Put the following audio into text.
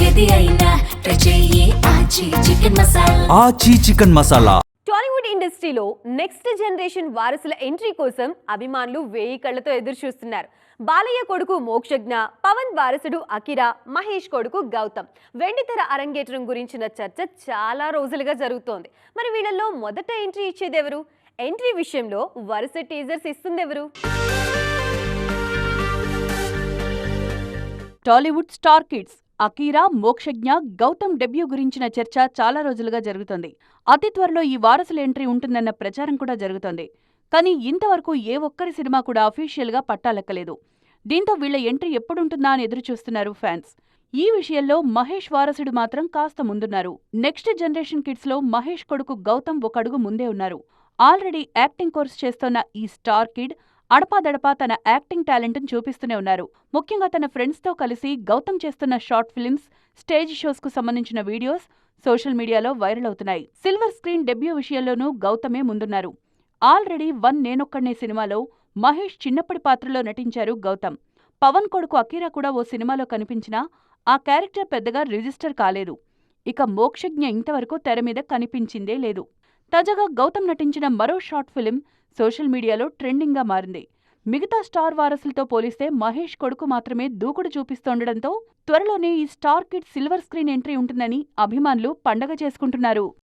ఏది అయినా ట్రై చెయ్యి ఆచి చికెన్ మసాలా. ఆచి చికెన్ మసాలా. టాలీవుడ్ ఇండస్ట్రీలో నెక్స్ట్ జనరేషన్ వారసుల ఎంట్రీ కోసం అభిమానులు వేయి కళ్ళతో ఎదురు చూస్తున్నారు. బాలయ్య కొడుకు మోక్షజ్ఞ, పవన్ వారసుడు అకిరా, మహేష్ కొడుకు గౌతమ్ వెండితెర అరంగేట్రం గురించిన చర్చ చాలా రోజులుగా జరుగుతోంది. మరి వీళ్ళల్లో మొదట ఎంట్రీ ఇచ్చేదెవరు? ఎంట్రీ విషయంలో వరుస టీజర్స్ ఇస్తుందెవరు? Tollywood star kids Akira, Mokshagna, Gautam debut గురించిన చర్చ చాలా రోజులుగా జరుగుతోంది. అతి త్వరలో ఈ వారసుల ఎంట్రీ ఉంటుందన్న ప్రచారం కూడా జరుగుతోంది. కానీ ఇంతవరకు ఏ ఒక్కరి సినిమా కూడా అఫీషియల్గా పట్టాలెక్కలేదు. దీంతో వీళ్ల ఎంట్రీ ఎప్పుడుంటుందా అని ఎదురుచూస్తున్నారు ఫ్యాన్స్. ఈ విషయంలో మహేష్ వారసుడు మాత్రం కాస్త ముందున్నారు. నెక్స్ట్ జనరేషన్ కిడ్స్లో మహేష్ కొడుకు గౌతమ్ ఒక అడుగు ముందే ఉన్నారు. ఆల్రెడీ యాక్టింగ్ కోర్స్ చేస్తోన్న ఈ స్టార్ కిడ్ అడపాదడపా తన యాక్టింగ్ టాలెంట్ను చూపిస్తూనే ఉన్నారు. ముఖ్యంగా తన ఫ్రెండ్స్తో కలిసి గౌతమ్ చేస్తున్న షార్ట్ ఫిల్మ్స్, స్టేజ్ షోస్కు సంబంధించిన వీడియోస్ సోషల్ మీడియాలో వైరల్ అవుతున్నాయి. సిల్వర్ స్క్రీన్ డెబ్యూ విషయంలోనూ గౌతమే ముందున్నారు. ఆల్రెడీ 1 నేనొక్కడినే సినిమాలో మహేష్ చిన్నప్పటి పాత్రలో నటించారు గౌతమ్. పవన్ కొడుకు అకీరా కూడా ఓ సినిమాలో కనిపించినా ఆ క్యారెక్టర్ పెద్దగా రిజిస్టర్ కాలేదు. ఇక మోక్షజ్ఞ ఇంతవరకు తెర మీద కనిపించిందే లేదు. తాజాగా గౌతమ్ నటించిన మరో షార్ట్ ఫిలిం సోషల్ మీడియాలో ట్రెండింగ్గా మారింది. మిగతా స్టార్ వారసులతో పోలిస్తే మహేష్ కొడుకు మాత్రమే దూకుడు చూపిస్తోండటంతో త్వరలోనే ఈ star kid silver screen entry ఉంటుందని అభిమానులు పండగ చేసుకుంటున్నారు.